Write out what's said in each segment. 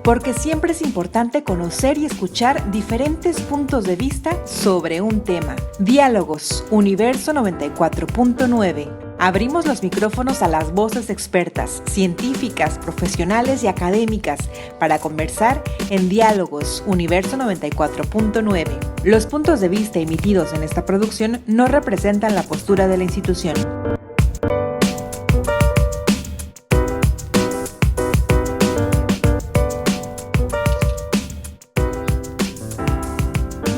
porque siempre es importante conocer y escuchar diferentes puntos de vista sobre un tema. Diálogos, Universo 94.9. Abrimos los micrófonos a las voces expertas, científicas, profesionales y académicas para conversar en Diálogos, Universo 94.9. Los puntos de vista emitidos en esta producción no representan la postura de la institución.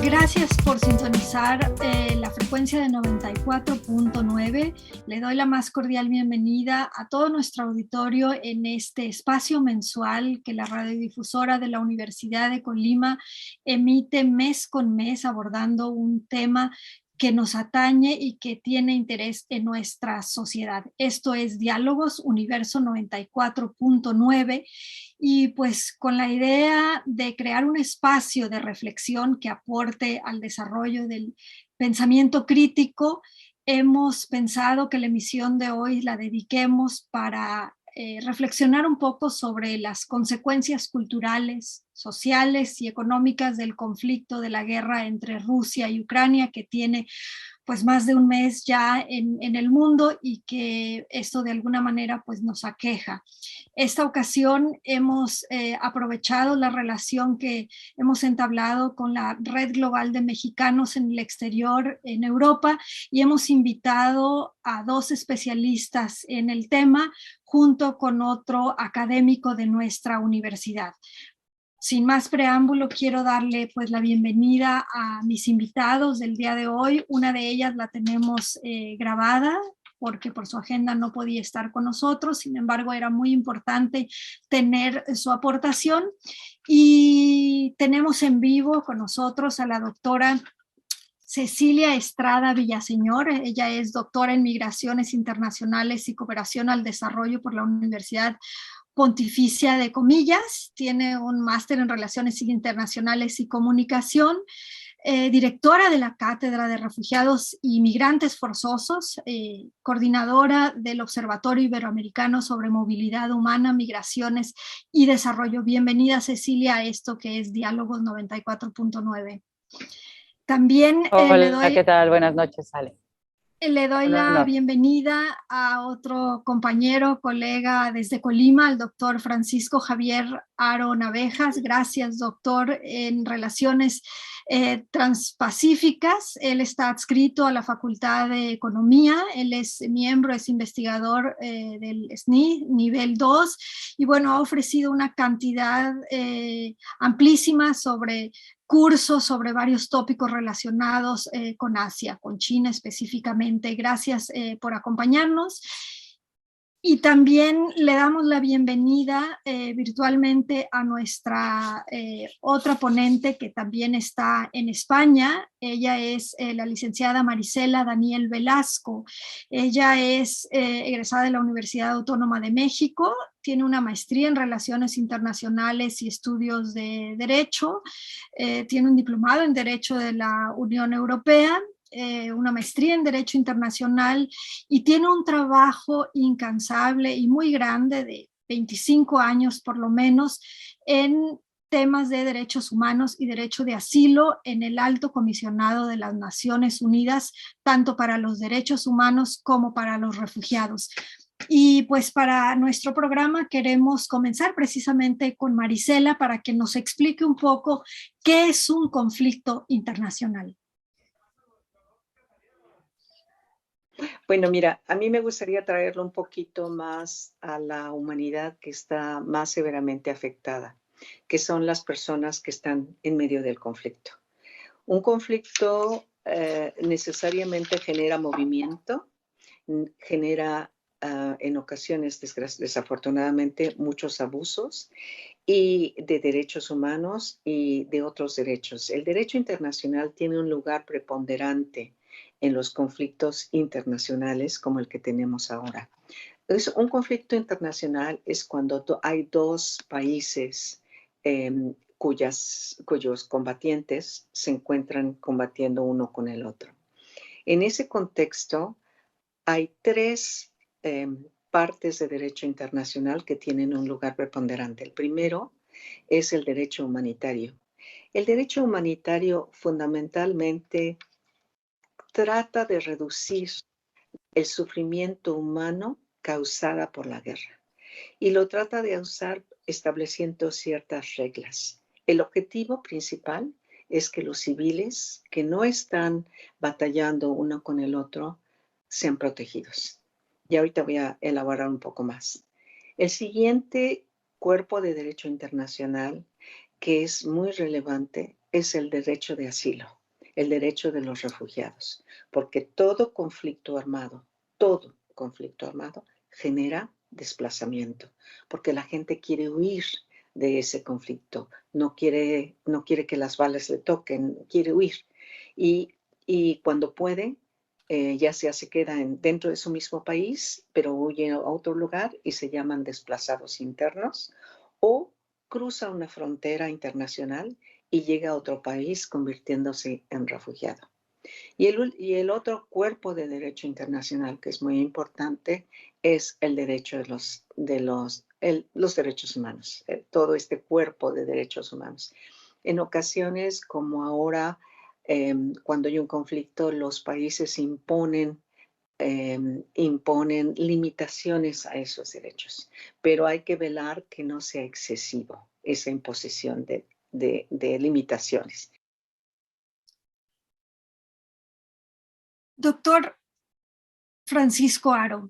Gracias por sintonizar la frecuencia de 94.9. Le doy la más cordial bienvenida a todo nuestro auditorio en este espacio mensual que la radiodifusora de la Universidad de Colima emite mes con mes abordando un tema que nos atañe y que tiene interés en nuestra sociedad. Esto es Diálogos, Universo 94.9, y pues con la idea de crear un espacio de reflexión que aporte al desarrollo del pensamiento crítico, hemos pensado que la emisión de hoy la dediquemos para reflexionar un poco sobre las consecuencias culturales, sociales y económicas del conflicto de la guerra entre Rusia y Ucrania, que tiene pues más de un mes ya en el mundo y que esto de alguna manera pues nos aqueja. Esta ocasión hemos aprovechado la relación que hemos entablado con la Red Global de Mexicanos en el Exterior en Europa y hemos invitado a dos especialistas en el tema junto con otro académico de nuestra universidad. Sin más preámbulo, quiero darle pues la bienvenida a mis invitados del día de hoy. Una de ellas la tenemos grabada porque por su agenda no podía estar con nosotros. Sin embargo, era muy importante tener su aportación. Y tenemos en vivo con nosotros a la doctora Cecilia Estrada Villaseñor. Ella es doctora en Migraciones Internacionales y Cooperación al Desarrollo por la Universidad Pontificia de Comillas, tiene un máster en Relaciones Internacionales y Comunicación, directora de la Cátedra de Refugiados y Migrantes Forzosos, coordinadora del Observatorio Iberoamericano sobre Movilidad Humana, Migraciones y Desarrollo. Bienvenida, Cecilia, a esto que es Diálogos 94.9. También Hola, ¿qué tal? Buenas noches, Ale. Le doy la bienvenida a otro compañero, colega desde Colima, el doctor Francisco Javier Haro Navejas. Gracias, doctor, en Relaciones Transpacíficas. Él está adscrito a la Facultad de Economía. Él es miembro, es investigador del SNI, nivel 2, y bueno, ha ofrecido una cantidad amplísima sobre cursos sobre varios tópicos relacionados con Asia, con China específicamente. Gracias por acompañarnos. Y también le damos la bienvenida virtualmente a nuestra otra ponente que también está en España. Ella es la licenciada Marisela Daniel Velasco. Ella es egresada de la Universidad Autónoma de México, tiene una maestría en Relaciones Internacionales y Estudios de Derecho, tiene un diplomado en Derecho de la Unión Europea, una maestría en Derecho Internacional y tiene un trabajo incansable y muy grande de 25 años por lo menos en temas de derechos humanos y derecho de asilo en el Alto Comisionado de las Naciones Unidas, tanto para los derechos humanos como para los refugiados. Y pues para nuestro programa queremos comenzar precisamente con Marisela para que nos explique un poco qué es un conflicto internacional. Bueno, mira, a mí me gustaría traerlo un poquito más a la humanidad que está más severamente afectada, que son las personas que están en medio del conflicto. Un conflicto necesariamente genera movimiento, genera en ocasiones, desafortunadamente, muchos abusos y de derechos humanos y de otros derechos. El derecho internacional tiene un lugar preponderante en los conflictos internacionales como el que tenemos ahora. Un conflicto internacional es cuando hay dos países cuyos combatientes se encuentran combatiendo uno con el otro. En ese contexto hay tres partes de derecho internacional que tienen un lugar preponderante. El primero es el derecho humanitario. El derecho humanitario fundamentalmente trata de reducir el sufrimiento humano causada por la guerra y lo trata de usar estableciendo ciertas reglas. El objetivo principal es que los civiles que no están batallando uno con el otro sean protegidos. Y ahorita voy a elaborar un poco más. El siguiente cuerpo de derecho internacional que es muy relevante es el derecho de asilo, el derecho de los refugiados, porque todo conflicto armado genera desplazamiento, porque la gente quiere huir de ese conflicto, no quiere que las balas le toquen, quiere huir. Y cuando puede, ya sea se queda dentro de su mismo país, pero huye a otro lugar y se llaman desplazados internos, o cruza una frontera internacional y llega a otro país convirtiéndose en refugiado. Y el otro cuerpo de derecho internacional que es muy importante es el derecho de los derechos humanos, todo este cuerpo de derechos humanos. En ocasiones, como ahora, cuando hay un conflicto, los países imponen limitaciones a esos derechos, pero hay que velar que no sea excesivo esa imposición de limitaciones. Doctor Francisco Haro,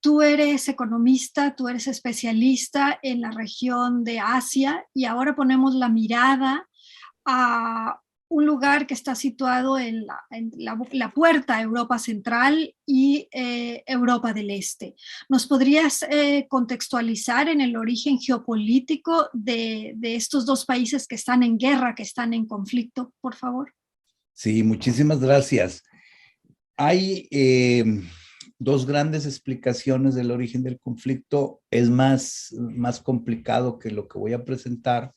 tú eres economista, tú eres especialista en la región de Asia y ahora ponemos la mirada a un lugar que está situado en la puerta a Europa Central y Europa del Este. ¿Nos podrías contextualizar en el origen geopolítico de estos dos países que están en guerra, que están en conflicto, por favor? Sí, muchísimas gracias. Hay dos grandes explicaciones del origen del conflicto. Es más complicado que lo que voy a presentar,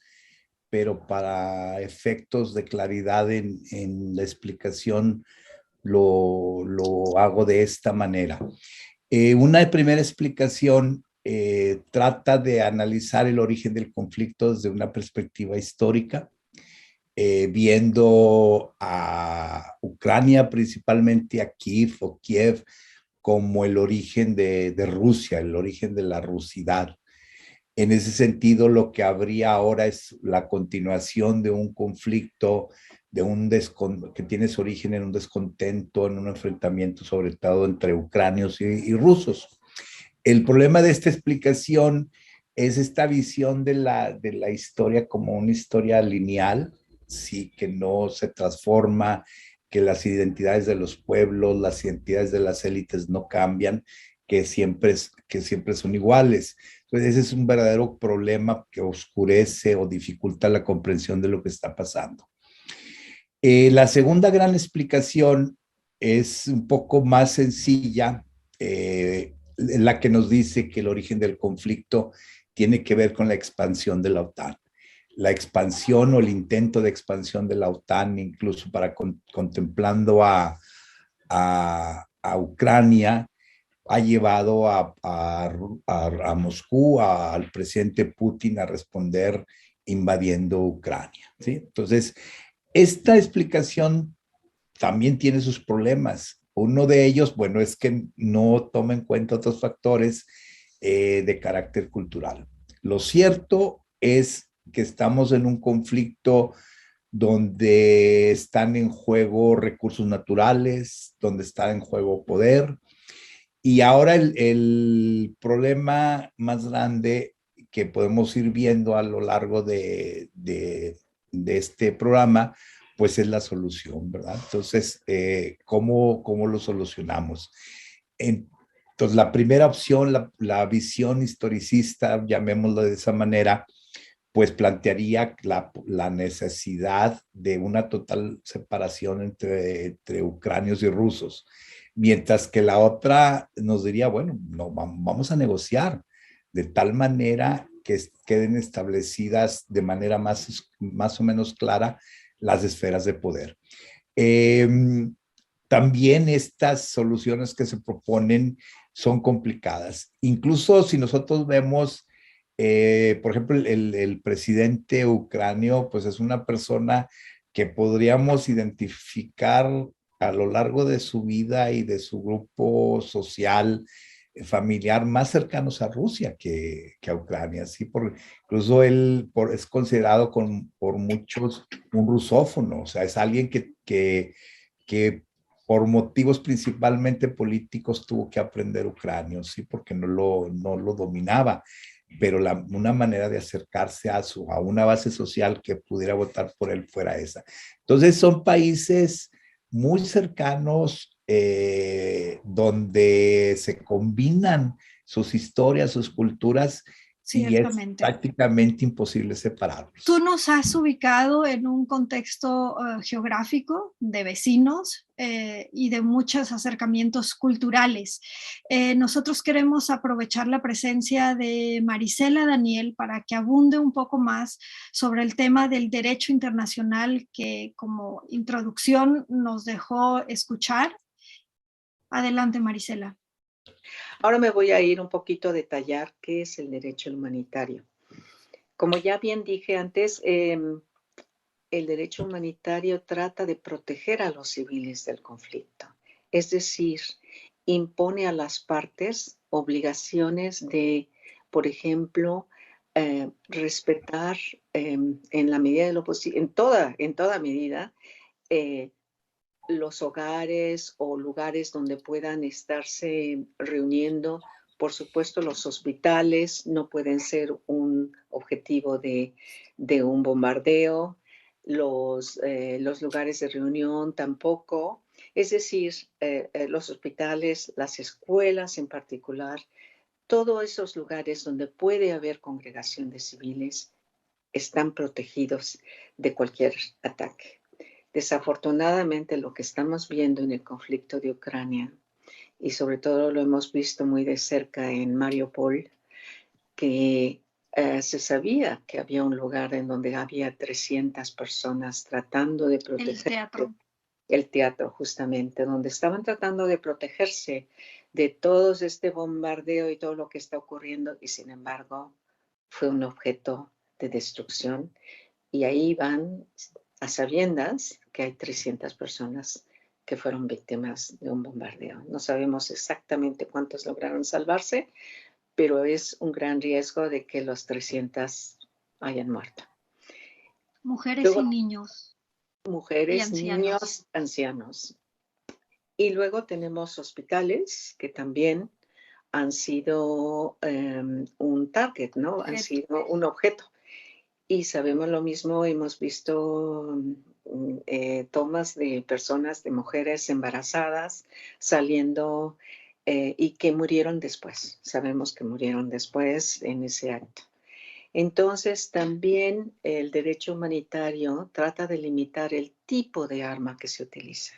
pero para efectos de claridad en la explicación lo hago de esta manera. Una primera explicación trata de analizar el origen del conflicto desde una perspectiva histórica, viendo a Ucrania, principalmente a Kiev o Kiev, como el origen de Rusia, el origen de la rusidad. En ese sentido, lo que habría ahora es la continuación de un conflicto que tiene su origen en un descontento, en un enfrentamiento sobre todo entre ucranios y rusos. El problema de esta explicación es esta visión de la historia como una historia lineal, sí, que no se transforma, que las identidades de los pueblos, las identidades de las élites no cambian, que siempre son iguales. Entonces, ese es un verdadero problema que oscurece o dificulta la comprensión de lo que está pasando. La segunda gran explicación es un poco más sencilla, la que nos dice que el origen del conflicto tiene que ver con la expansión de la OTAN. La expansión o el intento de expansión de la OTAN, incluso contemplando a Ucrania, ha llevado a Moscú, al presidente Putin, a responder invadiendo Ucrania, ¿sí? Entonces, esta explicación también tiene sus problemas. Uno de ellos, bueno, es que no toma en cuenta otros factores de carácter cultural. Lo cierto es que estamos en un conflicto donde están en juego recursos naturales, donde está en juego poder. Y ahora el problema más grande que podemos ir viendo a lo largo de este programa, pues es la solución, ¿verdad? Entonces, ¿cómo lo solucionamos? Entonces, la primera opción, la visión historicista, llamémoslo de esa manera, pues plantearía la necesidad de una total separación entre ucranios y rusos, mientras que la otra nos diría, bueno, no, vamos a negociar de tal manera que queden establecidas de manera más o menos clara las esferas de poder. También estas soluciones que se proponen son complicadas. Incluso si nosotros vemos Por ejemplo, el presidente ucranio, pues es una persona que podríamos identificar a lo largo de su vida y de su grupo social, familiar, más cercanos a Rusia que a Ucrania, ¿sí? Incluso él es considerado por muchos un rusófono, o sea, es alguien que por motivos principalmente políticos tuvo que aprender ucranio, ¿sí? Porque no lo dominaba, pero una manera de acercarse a una base social que pudiera votar por él fuera esa. Entonces son países muy cercanos donde se combinan sus historias, sus culturas, y es Ciertamente. prácticamente imposible separarlos. Tú nos has ubicado en un contexto geográfico de vecinos y de muchos acercamientos culturales. Nosotros queremos aprovechar la presencia de Marisela Daniel para que abunde un poco más sobre el tema del derecho internacional que como introducción nos dejó escuchar. Adelante, Marisela. Ahora me voy a ir un poquito a detallar qué es el derecho humanitario. Como ya bien dije antes, el derecho humanitario trata de proteger a los civiles del conflicto. Es decir, impone a las partes obligaciones de, por ejemplo, respetar en la medida de lo posible, en toda medida, los hogares o lugares donde puedan estarse reuniendo. Por supuesto, los hospitales no pueden ser un objetivo de un bombardeo, los lugares de reunión tampoco. Es decir, los hospitales, las escuelas en particular, todos esos lugares donde puede haber congregación de civiles están protegidos de cualquier ataque. Desafortunadamente, lo que estamos viendo en el conflicto de Ucrania, y sobre todo lo hemos visto muy de cerca en Mariupol, que se sabía que había un lugar en donde había 300 personas tratando de proteger. El teatro. El teatro, justamente, donde estaban tratando de protegerse de todo este bombardeo y todo lo que está ocurriendo, y sin embargo fue un objeto de destrucción. Y ahí van a sabiendas que hay 300 personas que fueron víctimas de un bombardeo. No sabemos exactamente cuántos lograron salvarse, pero es un gran riesgo de que los 300 hayan muerto. Mujeres Luego, y niños. Mujeres, y niños, ancianos. Y luego tenemos hospitales que también han sido un target, ¿no? Han sido un objeto. Y sabemos lo mismo, hemos visto tomas de personas, de mujeres embarazadas saliendo y que murieron después. Sabemos que murieron después en ese acto. Entonces, también el derecho humanitario trata de limitar el tipo de arma que se utiliza.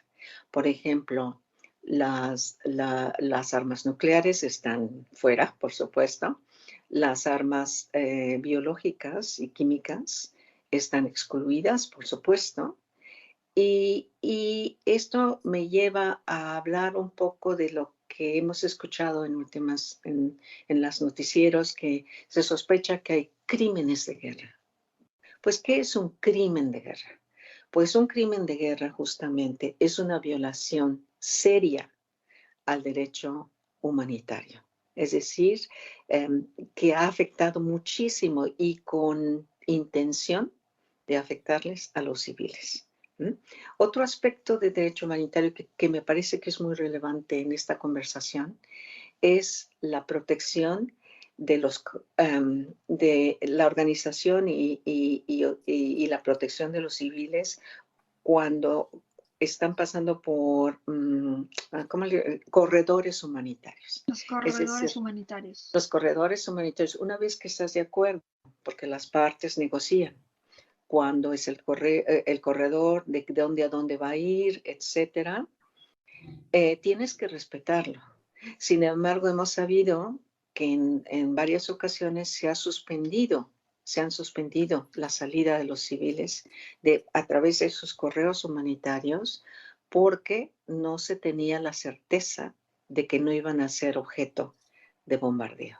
Por ejemplo, las armas nucleares están fuera, por supuesto. Las armas biológicas y químicas están excluidas, por supuesto. Y esto me lleva a hablar un poco de lo que hemos escuchado en las noticieros, que se sospecha que hay crímenes de guerra. Pues, ¿qué es un crimen de guerra? Pues un crimen de guerra justamente es una violación seria al derecho humanitario. Es decir, que ha afectado muchísimo y con intención de afectarles a los civiles. Otro aspecto de derecho humanitario que me parece que es muy relevante en esta conversación es la protección de la organización y la protección de los civiles cuando están pasando por corredores humanitarios. Los corredores humanitarios. Los corredores humanitarios, una vez que estás de acuerdo, porque las partes negocian cuándo es el corredor, de dónde a dónde va a ir, etcétera, tienes que respetarlo. Sin embargo, hemos sabido que en varias ocasiones se han suspendido la salida de los civiles a través de esos correos humanitarios porque no se tenía la certeza de que no iban a ser objeto de bombardeo.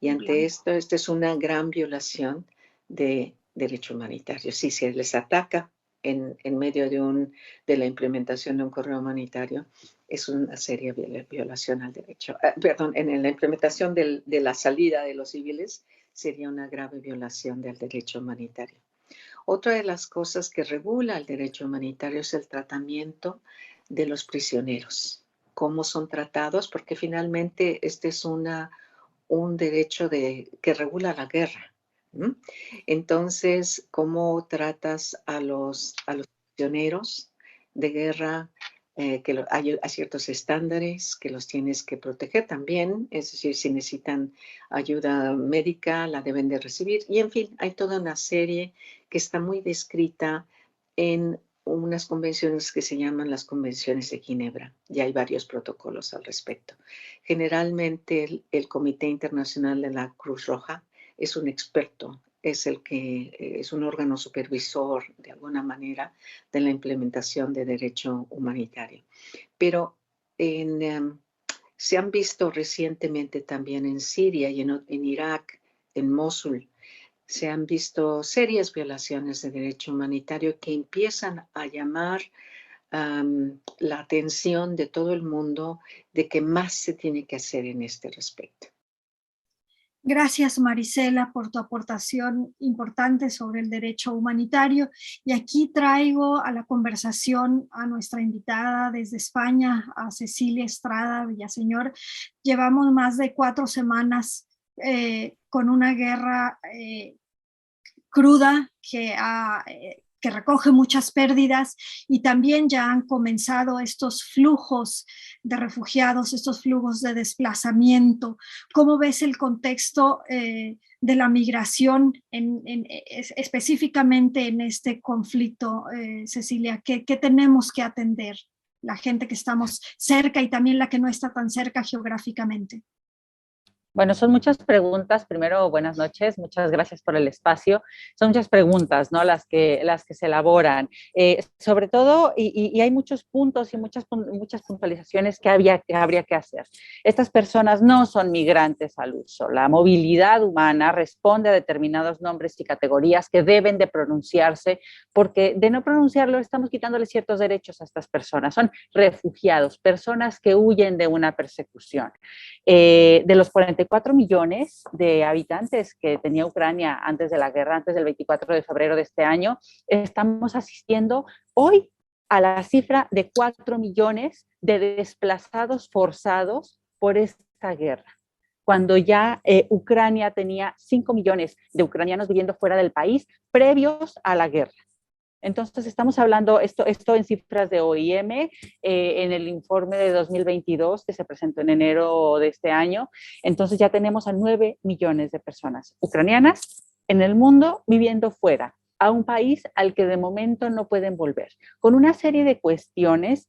Y ante esto, esta es una gran violación de derecho humanitario. Sí, se les ataca en medio de la implementación de un correo humanitario, es una seria violación al derecho. Perdón, en la implementación de la salida de los civiles sería una grave violación del derecho humanitario. Otra de las cosas que regula el derecho humanitario es el tratamiento de los prisioneros. Cómo son tratados, porque finalmente este es un derecho que regula la guerra. Entonces, ¿cómo tratas a los prisioneros de guerra? Hay ciertos estándares que los tienes que proteger también, es decir, si necesitan ayuda médica, la deben de recibir. Y en fin, hay toda una serie que está muy descrita en unas convenciones que se llaman las Convenciones de Ginebra. Ya hay varios protocolos al respecto. Generalmente el Comité Internacional de la Cruz Roja es un experto, es un órgano supervisor de alguna manera de la implementación de derecho humanitario. Pero se han visto recientemente también en Siria y en Irak, en Mosul, se han visto serias violaciones de derecho humanitario que empiezan a llamar la atención de todo el mundo de que más se tiene que hacer en este respecto. Gracias, Marisela, por tu aportación importante sobre el derecho humanitario. Y aquí traigo a la conversación a nuestra invitada desde España, a Cecilia Estrada Villaseñor. Llevamos más de 4 semanas con una guerra cruda que recoge muchas pérdidas, y también ya han comenzado estos flujos de refugiados, estos flujos de desplazamiento. ¿Cómo ves el contexto de la migración específicamente en este conflicto, Cecilia? ¿Qué tenemos que atender la gente que estamos cerca y también la que no está tan cerca geográficamente? Bueno, son muchas preguntas. Primero, buenas noches, muchas gracias por el espacio. Son muchas preguntas, ¿no? Las que se elaboran. Sobre todo, y hay muchos puntos y muchas puntualizaciones que habría que hacer. Estas personas no son migrantes al uso. La movilidad humana responde a determinados nombres y categorías que deben de pronunciarse, porque de no pronunciarlo estamos quitándole ciertos derechos a estas personas. Son refugiados, personas que huyen de una persecución. De los 44 millones de habitantes que tenía Ucrania antes de la guerra, antes del 24 de febrero de este año, estamos asistiendo hoy a la cifra de 4 millones de desplazados forzados por esta guerra, cuando ya Ucrania tenía 5 millones de ucranianos viviendo fuera del país previos a la guerra. Entonces, estamos hablando esto en cifras de OIM, en el informe de 2022 que se presentó en enero de este año. Entonces, ya tenemos a 9 millones de personas ucranianas en el mundo viviendo fuera, a un país al que de momento no pueden volver, con una serie de cuestiones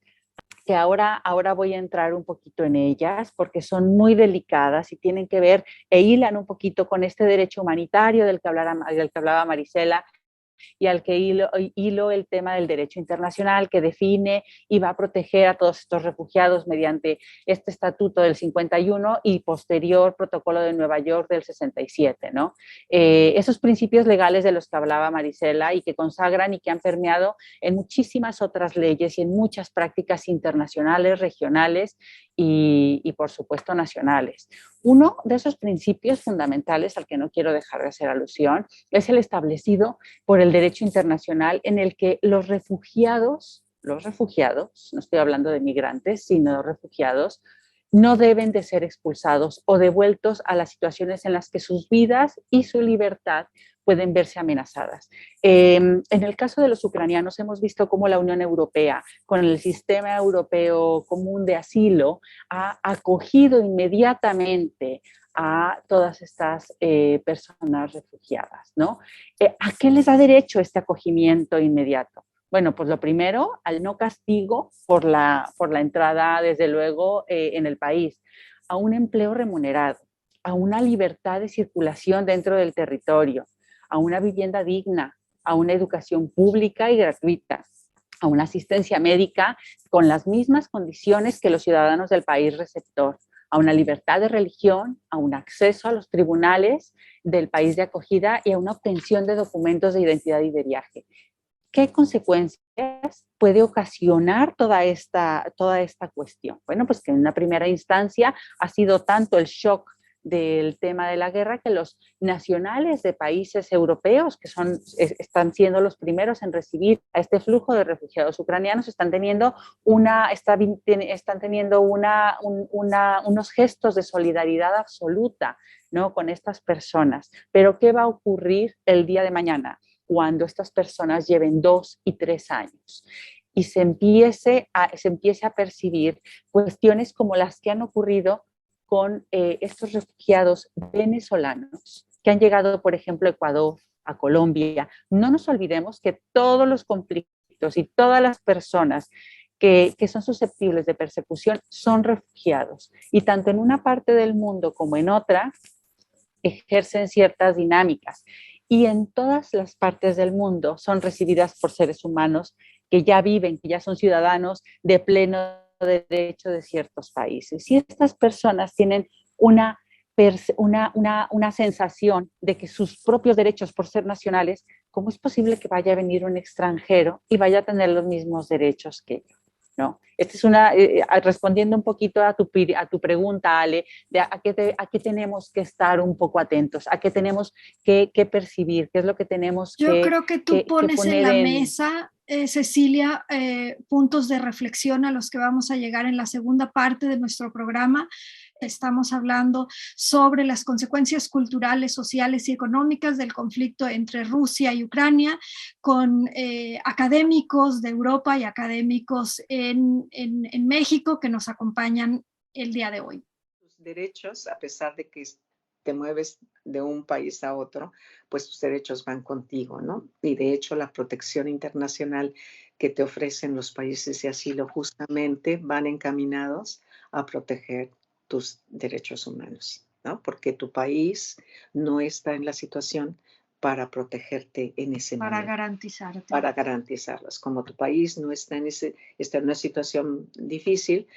que ahora voy a entrar un poquito en ellas porque son muy delicadas y tienen que ver e hilan un poquito con este derecho humanitario del que hablaba Marisela, y al que hilo el tema del derecho internacional que define y va a proteger a todos estos refugiados mediante este estatuto del 51 y posterior protocolo de Nueva York del 67, ¿no? Esos principios legales de los que hablaba Marisela y que consagran y que han permeado en muchísimas otras leyes y en muchas prácticas internacionales, regionales y por supuesto nacionales. Uno de esos principios fundamentales al que no quiero dejar de hacer alusión es el establecido por el derecho internacional, en el que los refugiados, no estoy hablando de migrantes, sino de refugiados, no deben de ser expulsados o devueltos a las situaciones en las que sus vidas y su libertad pueden verse amenazadas. En el caso de los ucranianos hemos visto cómo la Unión Europea, con el sistema europeo común de asilo, ha acogido inmediatamente a todas estas personas refugiadas, ¿no? ¿A qué les da derecho este acogimiento inmediato? Bueno, pues lo primero, al no castigo por la entrada, desde luego, en el país, a un empleo remunerado, a una libertad de circulación dentro del territorio, a una vivienda digna, a una educación pública y gratuita, a una asistencia médica con las mismas condiciones que los ciudadanos del país receptor, a una libertad de religión, a un acceso a los tribunales del país de acogida y a una obtención de documentos de identidad y de viaje. ¿Qué consecuencias puede ocasionar toda esta cuestión? Bueno, pues que en una primera instancia ha sido tanto el shock del tema de la guerra que los nacionales de países europeos, que están siendo los primeros en recibir a este flujo de refugiados ucranianos, están teniendo unos gestos de solidaridad absoluta, ¿no?, con estas personas. Pero ¿qué va a ocurrir el día de mañana cuando estas personas lleven 2 y 3 años? Y se empiece a percibir cuestiones como las que han ocurrido con estos refugiados venezolanos que han llegado, por ejemplo, a Ecuador, a Colombia. No nos olvidemos que todos los conflictos y todas las personas que son susceptibles de persecución son refugiados. Y tanto en una parte del mundo como en otra, ejercen ciertas dinámicas. Y en todas las partes del mundo son recibidas por seres humanos que ya viven, que ya son ciudadanos de pleno derecho de ciertos países. Y estas personas tienen una sensación de que sus propios derechos por ser nacionales, ¿cómo es posible que vaya a venir un extranjero y vaya a tener los mismos derechos que ellos? ¿No? Esta es respondiendo un poquito a tu pregunta, Ale, de a qué tenemos que estar un poco atentos, a qué tenemos que percibir, qué es lo que tenemos Yo creo que tú pones en la mesa, Cecilia, puntos de reflexión a los que vamos a llegar en la segunda parte de nuestro programa. Estamos hablando sobre las consecuencias culturales, sociales y económicas del conflicto entre Rusia y Ucrania, con académicos de Europa y académicos en México que nos acompañan el día de hoy. Tus derechos, a pesar de que te mueves de un país a otro, pues tus derechos van contigo, ¿no? Y de hecho la protección internacional que te ofrecen los países de asilo justamente van encaminados a proteger tus derechos humanos, ¿no? Porque tu país no está en la situación para protegerte en ese momento. Para garantizarlos. Como tu país no está está en una situación difícil,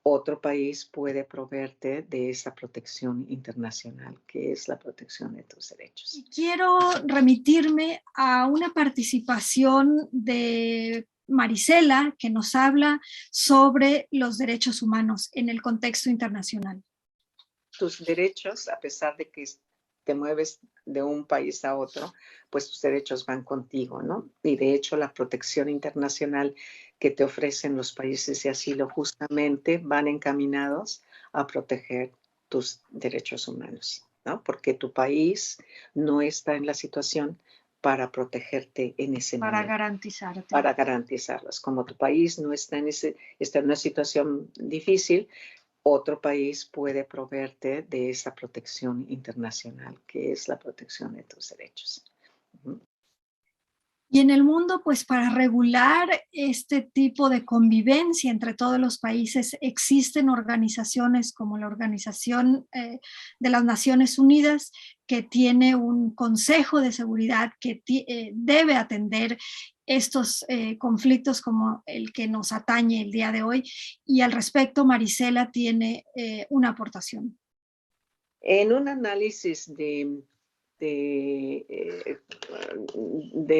otro país puede proveerte de esa protección internacional, que es la protección de tus derechos. Y quiero remitirme a una participación de Marisela, que nos habla sobre los derechos humanos en el contexto internacional. Tus derechos, a pesar de que te mueves de un país a otro, pues tus derechos van contigo, ¿no? Y de hecho la protección internacional que te ofrecen los países de asilo justamente van encaminados a proteger tus derechos humanos, ¿no? Porque tu país no está en la situación para protegerte en ese momento. Para garantizarlos. Como tu país no está está en una situación difícil, otro país puede proveerte de esa protección internacional, que es la protección de tus derechos. Y en el mundo, pues para regular este tipo de convivencia entre todos los países, existen organizaciones como la Organización de las Naciones Unidas, que tiene un Consejo de Seguridad que debe atender estos conflictos como el que nos atañe el día de hoy. Y al respecto, Marisela tiene una aportación. En un análisis de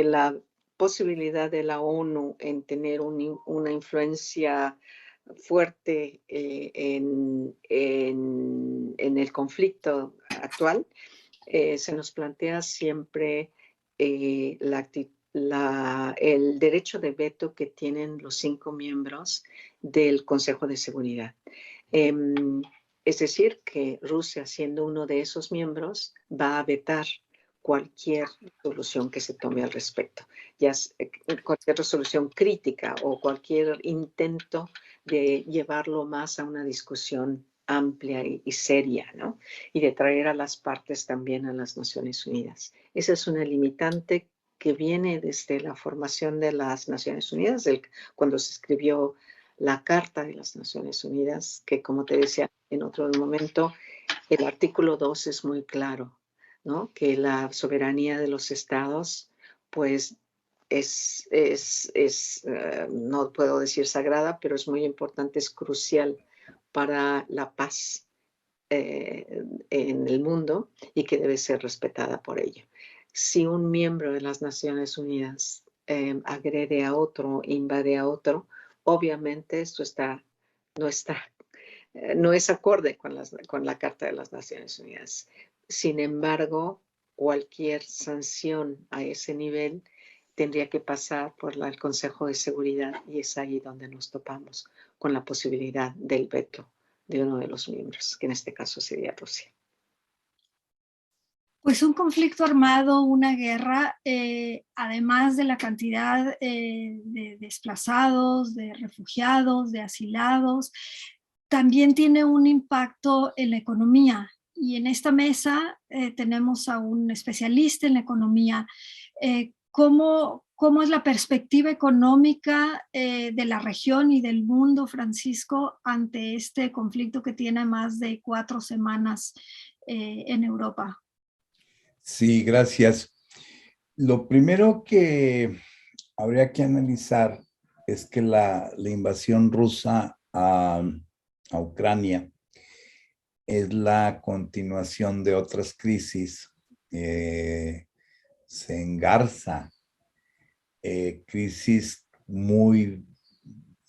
la posibilidad de la ONU en tener una influencia fuerte en el conflicto actual, se nos plantea siempre el derecho de veto que tienen los 5 miembros del Consejo de Seguridad. Es decir, que Rusia, siendo uno de esos miembros, va a vetar cualquier resolución que se tome al respecto, ya cualquier resolución crítica o cualquier intento de llevarlo más a una discusión amplia y seria, ¿no? Y de traer a las partes también a las Naciones Unidas. Esa es una limitante que viene desde la formación de las Naciones Unidas, cuando se escribió la Carta de las Naciones Unidas, que como te decía en otro momento, el artículo 2 es muy claro, ¿no? Que la soberanía de los estados, pues, no puedo decir sagrada, pero es muy importante, es crucial para la paz en el mundo y que debe ser respetada por ello. Si un miembro de las Naciones Unidas agrede a otro, invade a otro, obviamente esto no es acorde con la Carta de las Naciones Unidas. Sin embargo, cualquier sanción a ese nivel tendría que pasar por el Consejo de Seguridad y es ahí donde nos topamos con la posibilidad del veto de uno de los miembros, que en este caso sería Rusia. Pues un conflicto armado, una guerra, además de la cantidad de desplazados, de refugiados, de asilados, también tiene un impacto en la economía. Y en esta mesa tenemos a un especialista en la economía. ¿Cómo es la perspectiva económica de la región y del mundo, Francisco, ante este conflicto que tiene más de 4 semanas en Europa? Sí, gracias. Lo primero que habría que analizar es que la invasión rusa a Ucrania es la continuación de otras crisis. Se engarza crisis muy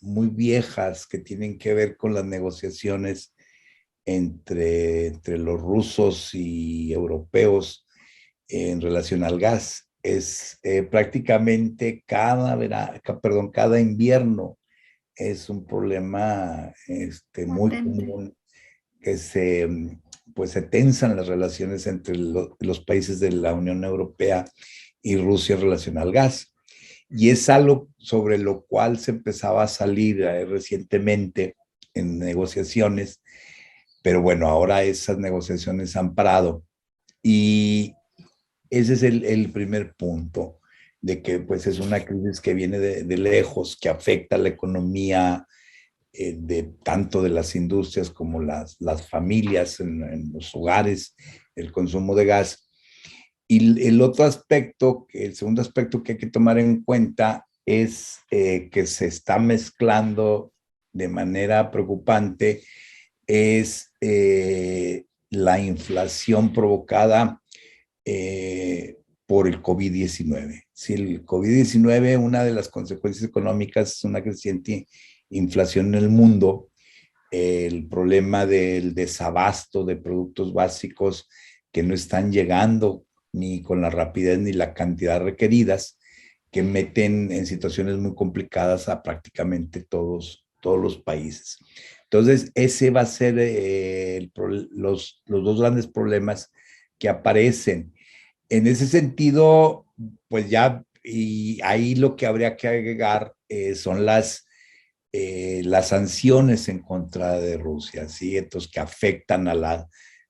viejas que tienen que ver con las negociaciones entre los rusos y europeos en relación al gas. Es prácticamente cada invierno es un problema muy común que pues se tensan las relaciones entre los países de la Unión Europea y Rusia en relación al gas. Y es algo sobre lo cual se empezaba a salir recientemente en negociaciones, pero bueno, ahora esas negociaciones han parado. Y ese es el primer punto, de que pues es una crisis que viene de lejos, que afecta a la economía de tanto de las industrias como las familias en los hogares, el consumo de gas. Y el otro aspecto, el segundo aspecto que hay que tomar en cuenta es que se está mezclando de manera preocupante es la inflación provocada por el COVID-19. Si el COVID-19, una de las consecuencias económicas es una creciente inflación en el mundo, el problema del desabasto de productos básicos que no están llegando ni con la rapidez ni la cantidad requeridas, que meten en situaciones muy complicadas a prácticamente todos los países. Entonces, ese va a ser los dos grandes problemas que aparecen. En ese sentido, pues ya, y ahí lo que habría que agregar son las sanciones en contra de Rusia, ¿sí? Entonces, que afectan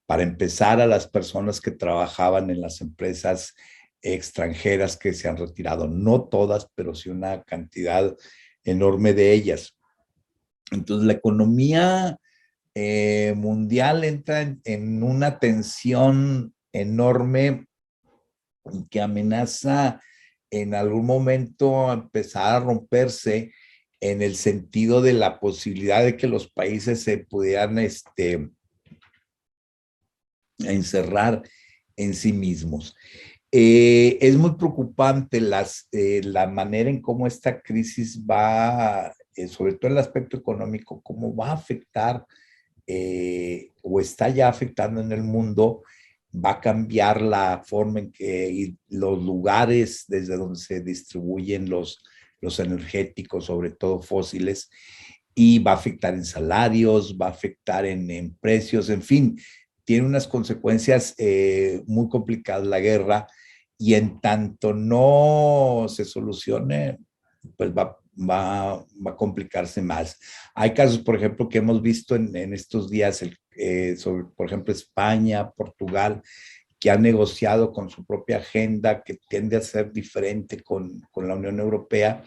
para empezar, a las personas que trabajaban en las empresas extranjeras que se han retirado. No todas, pero sí una cantidad enorme de ellas. Entonces, la economía mundial entra en una tensión enorme que amenaza en algún momento empezar a romperse, en el sentido de la posibilidad de que los países se pudieran encerrar en sí mismos. Es muy preocupante la manera en cómo esta crisis va, sobre todo el aspecto económico, cómo va a afectar o está ya afectando en el mundo. Va a cambiar la forma en que los lugares desde donde se distribuyen los energéticos, sobre todo fósiles, y va a afectar en salarios, va a afectar en precios, en fin, tiene unas consecuencias muy complicadas la guerra, y en tanto no se solucione, pues va a complicarse más. Hay casos, por ejemplo, que hemos visto en estos días, sobre, por ejemplo, España, Portugal, que han negociado con su propia agenda, que tiende a ser diferente con la Unión Europea,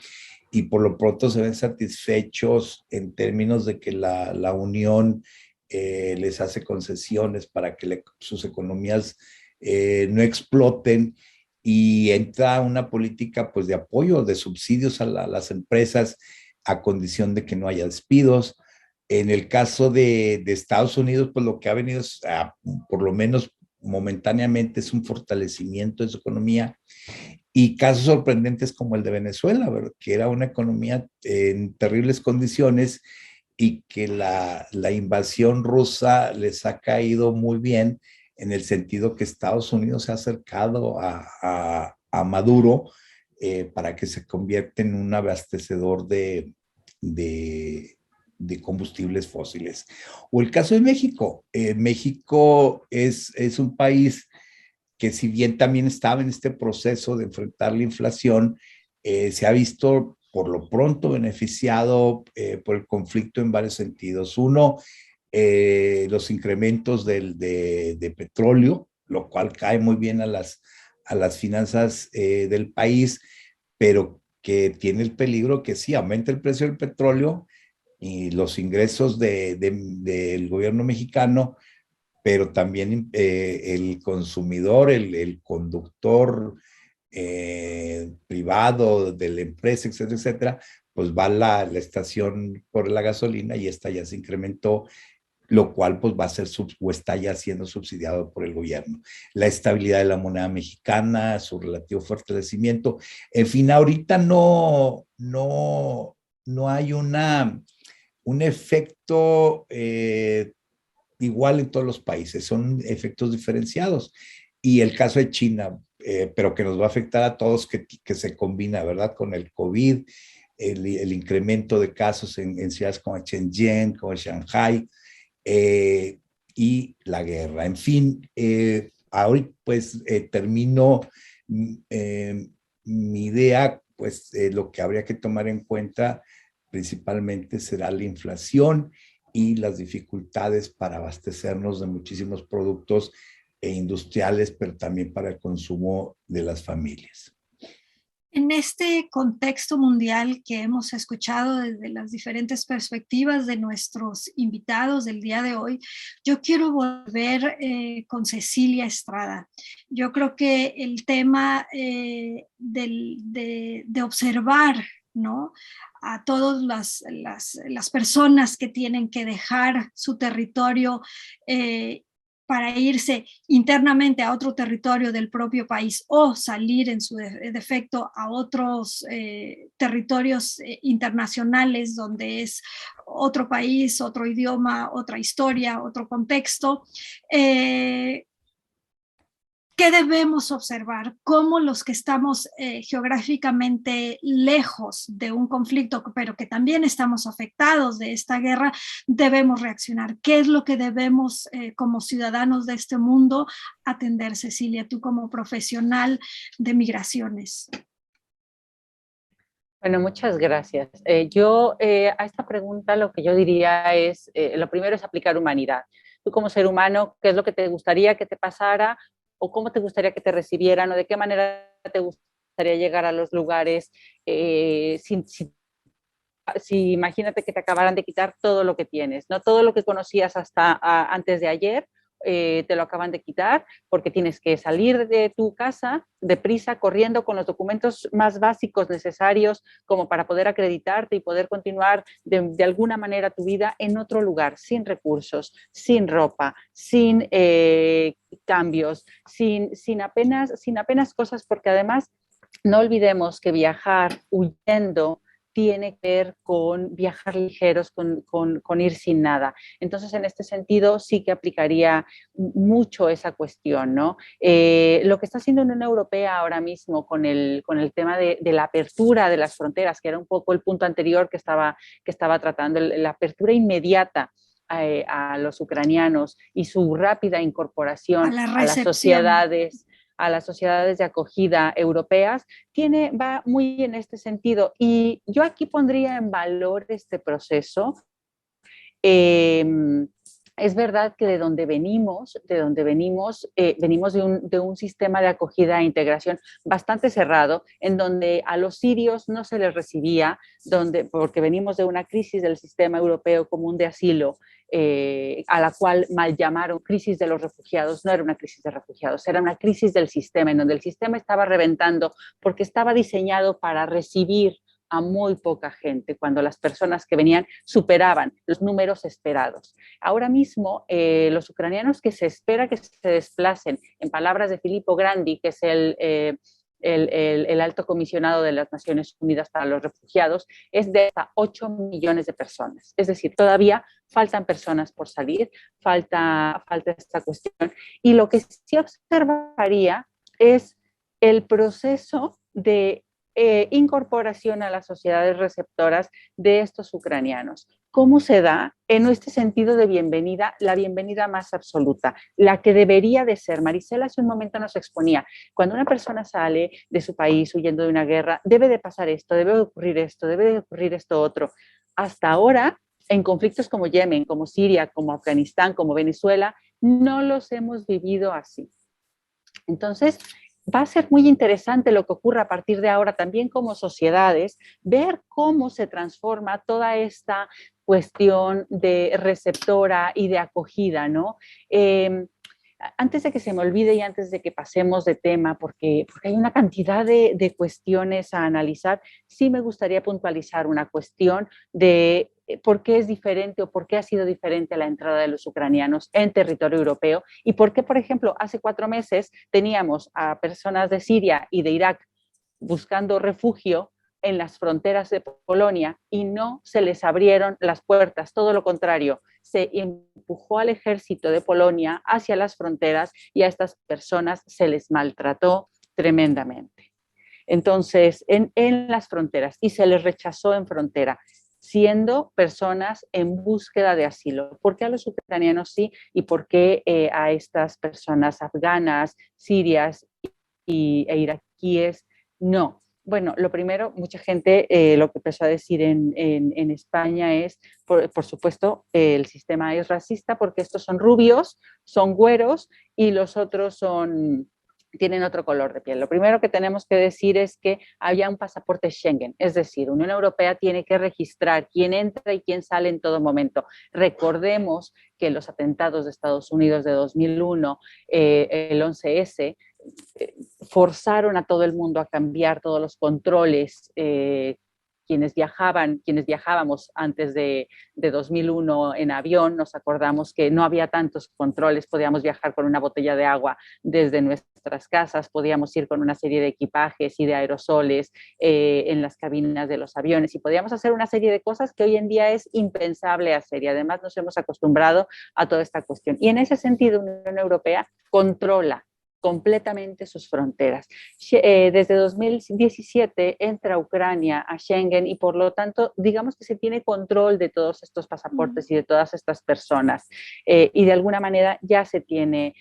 y por lo pronto se ven satisfechos en términos de que la Unión les hace concesiones para que sus economías no exploten, y entra una política pues de apoyo, de subsidios a las empresas, a condición de que no haya despidos, En el caso de Estados Unidos, pues lo que ha venido es, por lo menos momentáneamente, es un fortalecimiento de su economía, y casos sorprendentes como el de Venezuela, ¿verdad? Que era una economía en terribles condiciones y que la invasión rusa les ha caído muy bien, en el sentido que Estados Unidos se ha acercado a Maduro para que se convierta en un abastecedor de, de combustibles fósiles. O el caso de México. México es un país que, si bien también estaba en este proceso de enfrentar la inflación, se ha visto por lo pronto beneficiado por el conflicto en varios sentidos. Uno, los incrementos de petróleo, lo cual cae muy bien a las finanzas del país, pero que tiene el peligro que sí aumenta el precio del petróleo y los ingresos del gobierno mexicano, pero también el consumidor, el conductor privado de la empresa, etcétera, etcétera, pues va a la estación por la gasolina y esta ya se incrementó, lo cual pues va a ser o está ya siendo subsidiado por el gobierno. La estabilidad de la moneda mexicana, su relativo fortalecimiento, en fin, ahorita no hay un efecto igual en todos los países, son efectos diferenciados. Y el caso de China, pero que nos va a afectar a todos, que se combina, ¿verdad? Con el COVID, el incremento de casos en ciudades como Shenzhen, como Shanghai, y la guerra. En fin, ahora pues termino mi idea, pues lo que habría que tomar en cuenta principalmente será la inflación y las dificultades para abastecernos de muchísimos productos industriales, pero también para el consumo de las familias. En este contexto mundial que hemos escuchado desde las diferentes perspectivas de nuestros invitados del día de hoy, yo quiero volver con Cecilia Estrada. Yo creo que el tema de observar, ¿no?, a todas las personas que tienen que dejar su territorio para irse internamente a otro territorio del propio país o salir en su defecto a otros territorios internacionales donde es otro país, otro idioma, otra historia, otro contexto. ¿Qué debemos observar? ¿Cómo los que estamos geográficamente lejos de un conflicto, pero que también estamos afectados de esta guerra, debemos reaccionar? ¿Qué es lo que debemos como ciudadanos de este mundo atender, Cecilia, tú como profesional de migraciones? Bueno, muchas gracias. Yo a esta pregunta lo que yo diría es, lo primero es aplicar humanidad. Tú como ser humano, ¿qué es lo que te gustaría que te pasara? ¿O cómo te gustaría que te recibieran? ¿O de qué manera te gustaría llegar a los lugares? Si imagínate que te acabaran de quitar todo lo que tienes, ¿no? Todo lo que conocías hasta antes de ayer, te lo acaban de quitar porque tienes que salir de tu casa deprisa, corriendo con los documentos más básicos necesarios como para poder acreditarte y poder continuar de alguna manera tu vida en otro lugar, sin recursos, sin ropa, sin cambios, sin apenas cosas, porque además no olvidemos que viajar huyendo tiene que ver con viajar ligeros, con ir sin nada. Entonces, en este sentido, sí que aplicaría mucho esa cuestión, ¿no? Lo que está haciendo la Unión Europea ahora mismo con el tema de la apertura de las fronteras, que era un poco el punto anterior que estaba tratando, la apertura inmediata a los ucranianos y su rápida incorporación a las sociedades de acogida europeas, va muy en este sentido. Y yo aquí pondría en valor este proceso. Es verdad que de donde venimos venimos de un sistema de acogida e integración bastante cerrado, en donde a los sirios no se les recibía, porque venimos de una crisis del sistema europeo común de asilo, a la cual mal llamaron crisis de los refugiados. No era una crisis de refugiados, era una crisis del sistema, en donde el sistema estaba reventando porque estaba diseñado para recibir a muy poca gente, cuando las personas que venían superaban los números esperados. Ahora mismo, los ucranianos que se espera que se desplacen, en palabras de Filippo Grandi, que es el alto comisionado de las Naciones Unidas para los Refugiados, es de hasta 8 millones de personas. Es decir, todavía faltan personas por salir, falta esta cuestión. Y lo que sí observaría es el proceso de incorporación a las sociedades receptoras de estos ucranianos. ¿Cómo se da en este sentido de bienvenida, la bienvenida más absoluta, la que debería de ser? Marisela hace un momento nos exponía, cuando una persona sale de su país huyendo de una guerra, debe de pasar esto, debe de ocurrir esto, debe de ocurrir esto otro. Hasta ahora, en conflictos como Yemen, como Siria, como Afganistán, como Venezuela, no los hemos vivido así. Entonces, va a ser muy interesante lo que ocurra a partir de ahora también como sociedades, ver cómo se transforma toda esta cuestión de receptora y de acogida, ¿no? Antes de que se me olvide y antes de que pasemos de tema, porque hay una cantidad de cuestiones a analizar, sí me gustaría puntualizar una cuestión de por qué es diferente o por qué ha sido diferente la entrada de los ucranianos en territorio europeo y por qué, por ejemplo, hace 4 meses teníamos a personas de Siria y de Irak buscando refugio en las fronteras de Polonia y no se les abrieron las puertas, todo lo contrario, se empujó al ejército de Polonia hacia las fronteras y a estas personas se les maltrató tremendamente. Entonces, en las fronteras, y se les rechazó en frontera, siendo personas en búsqueda de asilo. ¿Por qué a los ucranianos sí y por qué a estas personas afganas, sirias e iraquíes no? Bueno, lo primero, mucha gente lo que empezó a decir en España es, por supuesto, el sistema es racista porque estos son rubios, son güeros y los otros tienen otro color de piel. Lo primero que tenemos que decir es que había un pasaporte Schengen, es decir, Unión Europea tiene que registrar quién entra y quién sale en todo momento. Recordemos que los atentados de Estados Unidos de 2001, el 11S, forzaron a todo el mundo a cambiar todos los controles. Quienes viajábamos antes de 2001 en avión, nos acordamos que no había tantos controles, podíamos viajar con una botella de agua desde nuestras casas, podíamos ir con una serie de equipajes y de aerosoles en las cabinas de los aviones y podíamos hacer una serie de cosas que hoy en día es impensable hacer y además nos hemos acostumbrado a toda esta cuestión. Y en ese sentido, la Unión Europea controla completamente sus fronteras. Desde 2017 entra Ucrania a Schengen y por lo tanto digamos que se tiene control de todos estos pasaportes y de todas estas personas y de alguna manera ya se tiene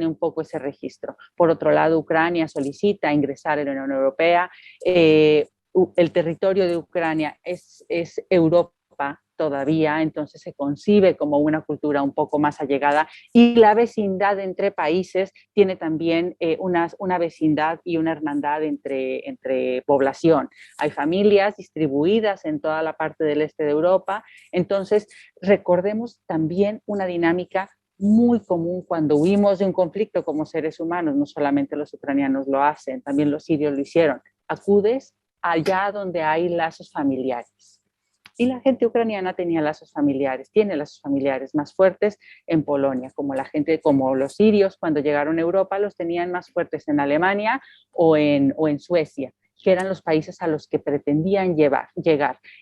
un poco ese registro. Por otro lado, Ucrania solicita ingresar en la Unión Europea. El territorio de Ucrania es Europa todavía, entonces se concibe como una cultura un poco más allegada y la vecindad entre países tiene también una vecindad y una hermandad entre población. Hay familias distribuidas en toda la parte del este de Europa, entonces recordemos también una dinámica muy común cuando huimos de un conflicto como seres humanos, no solamente los ucranianos lo hacen, también los sirios lo hicieron, acudes allá donde hay lazos familiares. Y la gente ucraniana tiene lazos familiares más fuertes en Polonia, como los sirios cuando llegaron a Europa los tenían más fuertes en Alemania o en Suecia, que eran los países a los que pretendían llegar.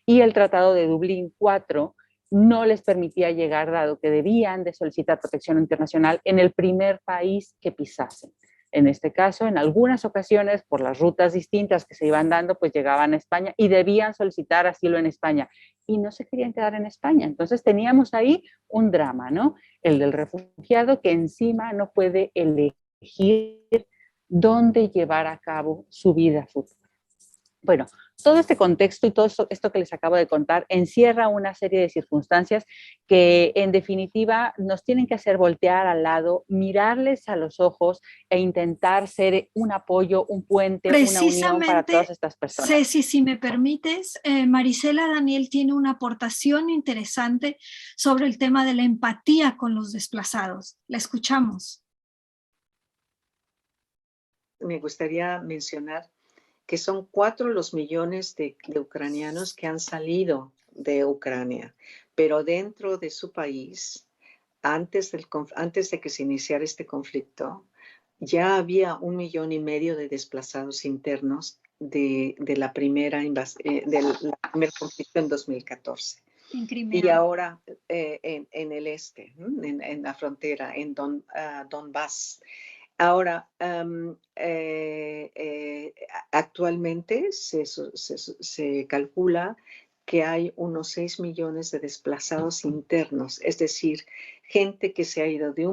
Y el Tratado de Dublín IV no les permitía llegar, dado que debían de solicitar protección internacional en el primer país que pisasen. En este caso, en algunas ocasiones, por las rutas distintas que se iban dando, pues llegaban a España y debían solicitar asilo en España. Y no se querían quedar en España. Entonces teníamos ahí un drama, ¿no? El del refugiado que encima no puede elegir dónde llevar a cabo su vida futura. Bueno, todo este contexto y todo esto que les acabo de contar encierra una serie de circunstancias que en definitiva nos tienen que hacer voltear al lado, mirarles a los ojos e intentar ser un apoyo, un puente, una unión para todas estas personas. Ceci, si me permites, Marisela Daniel tiene una aportación interesante sobre el tema de la empatía con los desplazados. La escuchamos. Me gustaría mencionar que son 4 los millones de ucranianos que han salido de Ucrania, pero dentro de su país, antes de que se iniciara este conflicto, ya había 1,5 millones de desplazados internos del primer conflicto en 2014. En Crimea. Y ahora en el este, en la frontera, en Donbass. Ahora, actualmente se calcula que hay unos 6 millones de desplazados internos, es decir, gente que se ha ido de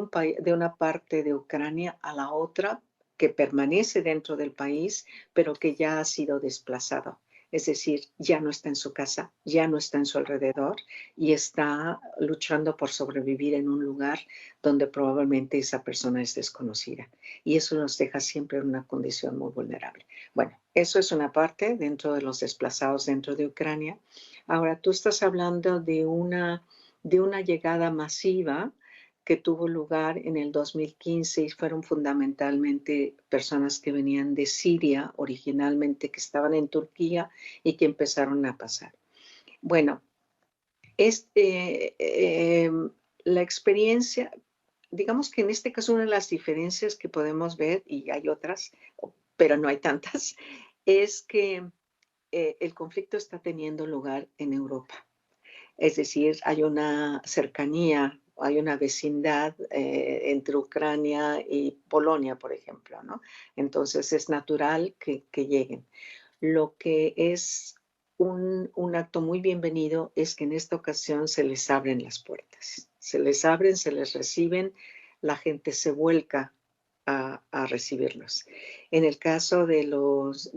una parte de Ucrania a la otra, que permanece dentro del país, pero que ya ha sido desplazado. Es decir, ya no está en su casa, ya no está en su alrededor y está luchando por sobrevivir en un lugar donde probablemente esa persona es desconocida. Y eso nos deja siempre en una condición muy vulnerable. Bueno, eso es una parte dentro de los desplazados dentro de Ucrania. Ahora, tú estás hablando de una llegada masiva que tuvo lugar en el 2015 y fueron fundamentalmente personas que venían de Siria originalmente, que estaban en Turquía y que empezaron a pasar. Bueno, la experiencia, digamos que en este caso una de las diferencias que podemos ver, y hay otras, pero no hay tantas, es que el conflicto está teniendo lugar en Europa. Es decir, hay una cercanía, hay una vecindad entre Ucrania y Polonia, por ejemplo, ¿no? Entonces es natural que lleguen. Lo que es un acto muy bienvenido es que en esta ocasión se les abren las puertas. Se les abren, se les reciben, la gente se vuelca a recibirlos. En el caso de los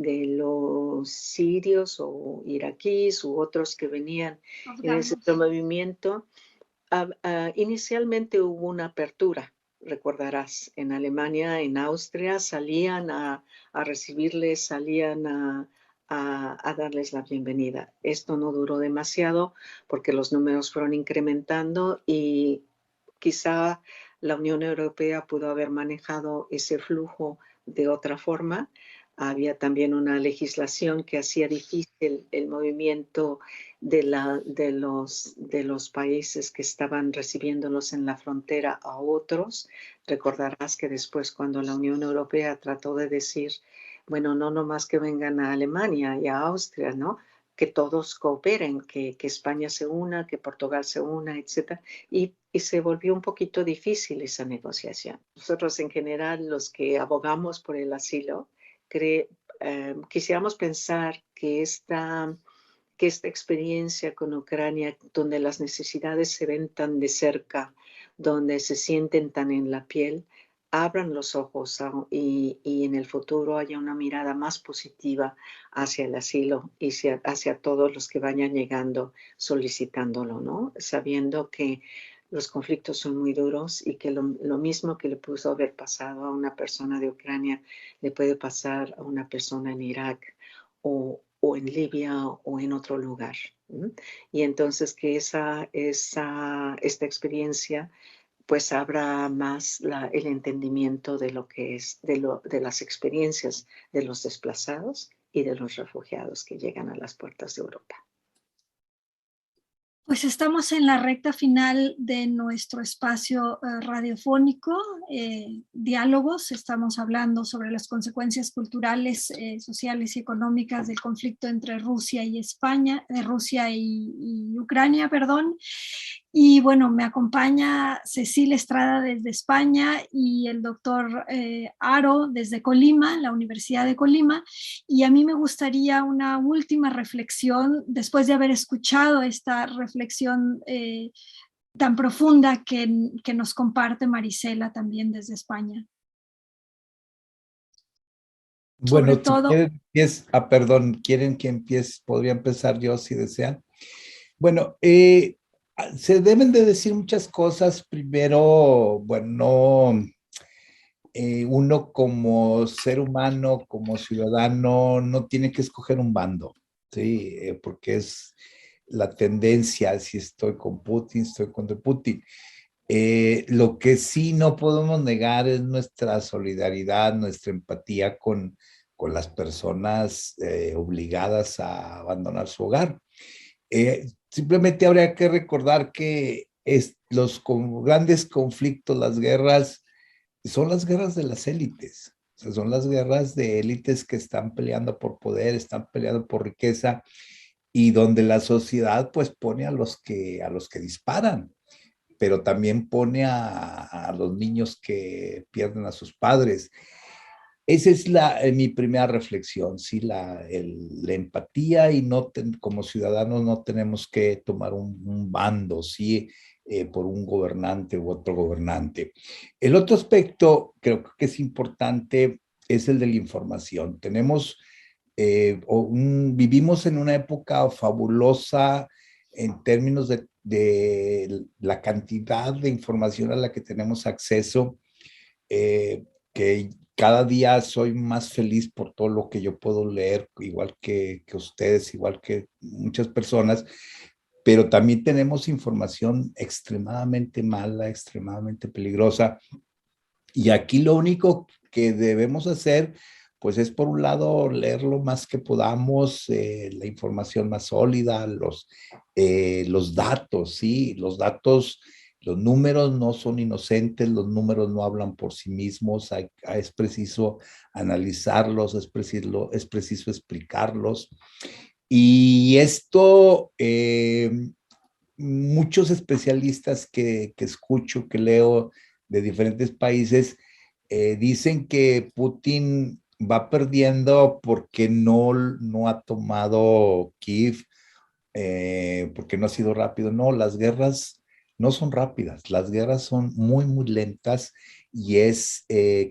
sirios o iraquíes u otros que venían en ese movimiento, inicialmente hubo una apertura, recordarás, en Alemania, en Austria, salían a recibirles, salían a darles la bienvenida. Esto no duró demasiado porque los números fueron incrementando y quizá la Unión Europea pudo haber manejado ese flujo de otra forma. Había también una legislación que hacía difícil el movimiento de los países que estaban recibiéndolos en la frontera a otros. Recordarás que después, cuando la Unión Europea trató de decir, bueno, no nomás que vengan a Alemania y a Austria, ¿no? Que todos cooperen, que España se una, que Portugal se una, etc. Y se volvió un poquito difícil esa negociación. Nosotros, en general, los que abogamos por el asilo, quisiéramos pensar que esta experiencia con Ucrania, donde las necesidades se ven tan de cerca, donde se sienten tan en la piel, abran los ojos y en el futuro haya una mirada más positiva hacia el asilo y hacia todos los que vayan llegando solicitándolo, ¿no? Sabiendo que los conflictos son muy duros y que lo mismo que le pudo haber pasado a una persona de Ucrania le puede pasar a una persona en Irak o en Libia o en otro lugar. Y entonces que esta experiencia pues abra más el entendimiento de lo que es, de las experiencias de los desplazados y de los refugiados que llegan a las puertas de Europa. Pues estamos en la recta final de nuestro espacio radiofónico, Diálogos. Estamos hablando sobre las consecuencias culturales, sociales y económicas del conflicto entre Rusia y Ucrania, perdón. Y bueno, me acompaña Cecilia Estrada desde España y el doctor Aro desde Colima, la Universidad de Colima. Y a mí me gustaría una última reflexión, después de haber escuchado esta reflexión tan profunda que nos comparte Marisela también desde España. Bueno, sobre todo, perdón, ¿quieren que empiece? Podría empezar yo si desean. Bueno, se deben de decir muchas cosas. Primero, bueno, uno como ser humano, como ciudadano, no tiene que escoger un bando, ¿sí? Porque es la tendencia, si estoy con Putin, estoy contra Putin. Lo que sí no podemos negar es nuestra solidaridad, nuestra empatía con con las personas obligadas a abandonar su hogar. Simplemente habría que recordar que los grandes conflictos, las guerras, son las guerras de las élites. O sea, son las guerras de élites que están peleando por poder, están peleando por riqueza, y donde la sociedad pues pone a los que disparan, pero también pone a los niños que pierden a sus padres. Esa es mi primera reflexión, ¿sí? La empatía, y como ciudadanos no tenemos que tomar un bando, ¿sí? Por un gobernante u otro gobernante. El otro aspecto creo que es importante es el de la información. Vivimos en una época fabulosa en términos de la cantidad de información a la que tenemos acceso, que cada día soy más feliz por todo lo que yo puedo leer, igual que ustedes, igual que muchas personas, pero también tenemos información extremadamente mala, extremadamente peligrosa. Y aquí lo único que debemos hacer, pues es por un lado leer lo más que podamos, la información más sólida, los datos, ¿sí? Los datos, los números no son inocentes, los números no hablan por sí mismos, es preciso analizarlos, es preciso explicarlos. Y esto, muchos especialistas que escucho, que leo de diferentes países, dicen que Putin va perdiendo porque no ha tomado Kiev, porque no ha sido rápido. No, las guerras no son rápidas, las guerras son muy, muy lentas, y es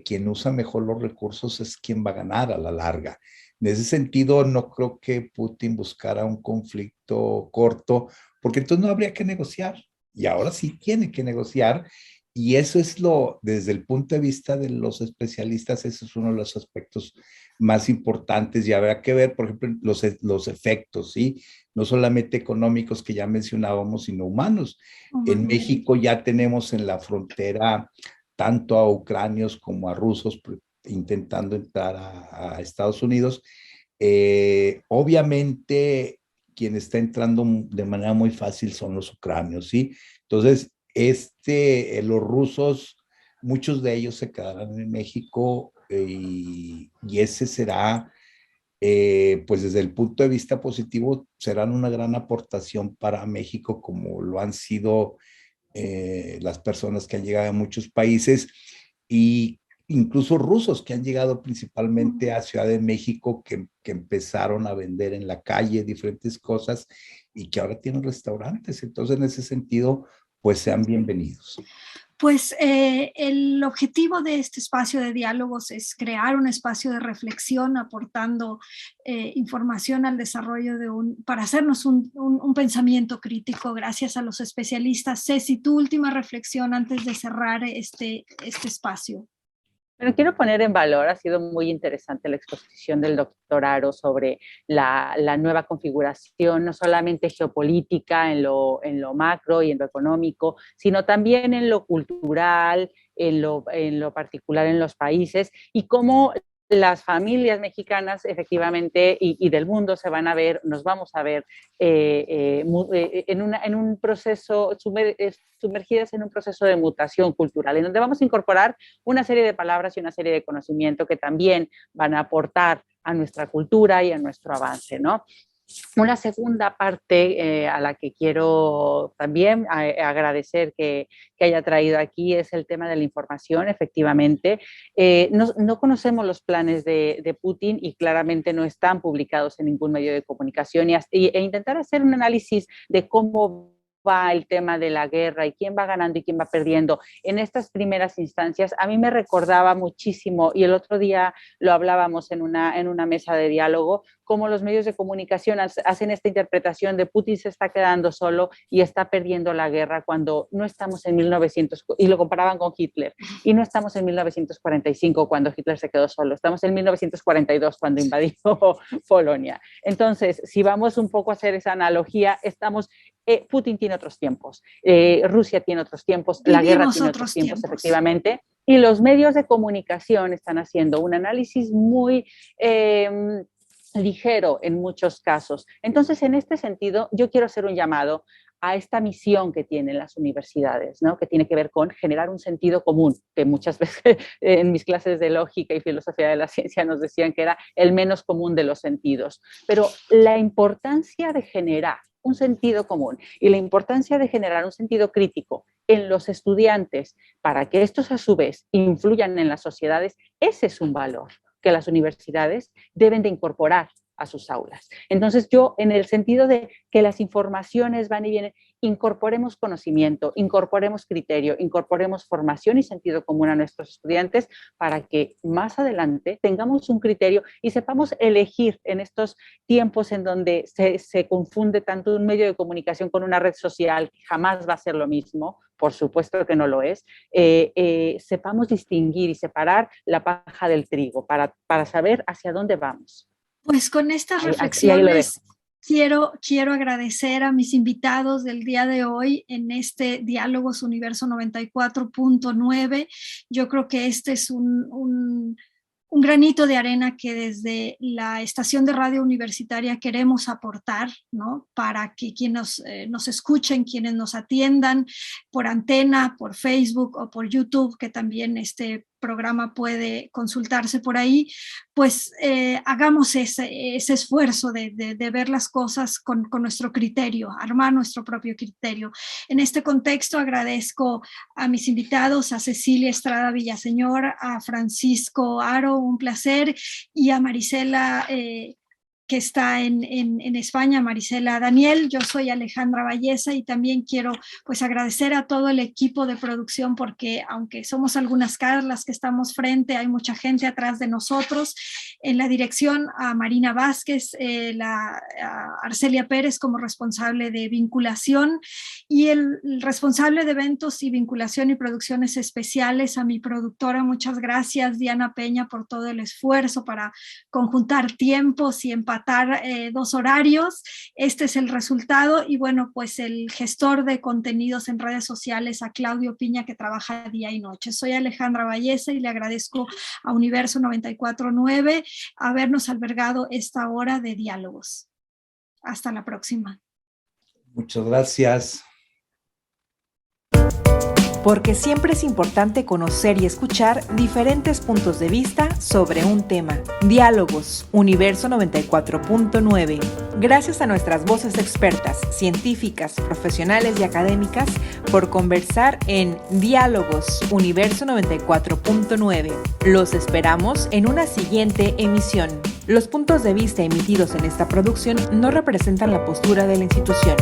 quien usa mejor los recursos es quien va a ganar a la larga. En ese sentido, no creo que Putin buscara un conflicto corto, porque entonces no habría que negociar, y ahora sí tiene que negociar. Y eso es desde el punto de vista de los especialistas, eso es uno de los aspectos más importantes, y habrá que ver, por ejemplo, los efectos, ¿sí? No solamente económicos que ya mencionábamos, sino humanos. En México ya tenemos en la frontera tanto a ucranios como a rusos intentando entrar a Estados Unidos. Obviamente, quien está entrando de manera muy fácil son los ucranios, ¿sí? Entonces, los rusos, muchos de ellos se quedarán en México, y ese será, pues desde el punto de vista positivo, serán una gran aportación para México, como lo han sido las personas que han llegado a muchos países, y incluso rusos que han llegado principalmente a Ciudad de México, que empezaron a vender en la calle diferentes cosas y que ahora tienen restaurantes. Entonces, en ese sentido, pues sean bienvenidos. Pues el objetivo de este espacio de diálogos es crear un espacio de reflexión aportando información al desarrollo para hacernos un pensamiento crítico gracias a los especialistas. Ceci, tu última reflexión antes de cerrar este espacio. Bueno, quiero poner en valor, ha sido muy interesante la exposición del doctor Aro sobre la nueva configuración, no solamente geopolítica en lo macro y en lo económico, sino también en lo cultural, en lo particular en los países, y cómo las familias mexicanas efectivamente y del mundo nos vamos a ver en un proceso, sumergidas en un proceso de mutación cultural, en donde vamos a incorporar una serie de palabras y una serie de conocimiento que también van a aportar a nuestra cultura y a nuestro avance, ¿no? Una segunda parte a la que quiero también agradecer que haya traído aquí es el tema de la información. Efectivamente, no conocemos los planes de Putin, y claramente no están publicados en ningún medio de comunicación, e intentar hacer un análisis de cómo va el tema de la guerra y quién va ganando y quién va perdiendo en estas primeras instancias, a mí me recordaba muchísimo, y el otro día lo hablábamos en una mesa de diálogo, cómo los medios de comunicación hacen esta interpretación de Putin se está quedando solo y está perdiendo la guerra, cuando no estamos en 1900, y lo comparaban con Hitler, y no estamos en 1945 cuando Hitler se quedó solo, estamos en 1942 cuando invadió Polonia. Entonces, si vamos un poco a hacer esa analogía, estamos Putin tiene otros tiempos, Rusia tiene otros tiempos, la guerra tiene otros tiempos, efectivamente, y los medios de comunicación están haciendo un análisis muy ligero en muchos casos. Entonces, en este sentido, yo quiero hacer un llamado a esta misión que tienen las universidades, ¿no? Que tiene que ver con generar un sentido común, que muchas veces en mis clases de lógica y filosofía de la ciencia nos decían que era el menos común de los sentidos. Pero la importancia de generar un sentido común y la importancia de generar un sentido crítico en los estudiantes para que estos a su vez influyan en las sociedades, ese es un valor que las universidades deben de incorporar a sus aulas. Entonces yo, en el sentido de que las informaciones van y vienen, incorporemos conocimiento, incorporemos criterio, incorporemos formación y sentido común a nuestros estudiantes para que más adelante tengamos un criterio y sepamos elegir en estos tiempos en donde se confunde tanto un medio de comunicación con una red social que jamás va a ser lo mismo, por supuesto que no lo es, sepamos distinguir y separar la paja del trigo para saber hacia dónde vamos. Pues con estas reflexiones quiero agradecer a mis invitados del día de hoy en este Diálogos Universo 94.9. Yo creo que este es un granito de arena que desde la estación de radio universitaria queremos aportar, ¿no? Para que quienes nos escuchen, quienes nos atiendan por antena, por Facebook o por YouTube, que también este programa puede consultarse por ahí, pues hagamos ese esfuerzo de ver las cosas con nuestro criterio, armar nuestro propio criterio. En este contexto agradezco a mis invitados, a Cecilia Estrada Villaseñor, a Francisco Haro, un placer, y a Marisela que está en España, Marisela Daniel. Yo soy Alejandra Valleza y también quiero pues agradecer a todo el equipo de producción porque aunque somos algunas caras las que estamos frente, hay mucha gente atrás de nosotros. En la dirección a Marina Vázquez, a Arcelia Pérez como responsable de vinculación y el responsable de eventos y vinculación y producciones especiales a mi productora. Muchas gracias, Diana Peña, por todo el esfuerzo para conjuntar tiempos y empatar dos horarios. Este es el resultado y bueno, pues el gestor de contenidos en redes sociales, a Claudio Piña, que trabaja día y noche. Soy Alejandra Valleza y le agradezco a Universo 94.9 habernos albergado esta hora de diálogos. Hasta la próxima. Muchas gracias. Porque siempre es importante conocer y escuchar diferentes puntos de vista sobre un tema. Diálogos, Universo 94.9. Gracias a nuestras voces expertas, científicas, profesionales y académicas por conversar en Diálogos, Universo 94.9. Los esperamos en una siguiente emisión. Los puntos de vista emitidos en esta producción no representan la postura de la institución.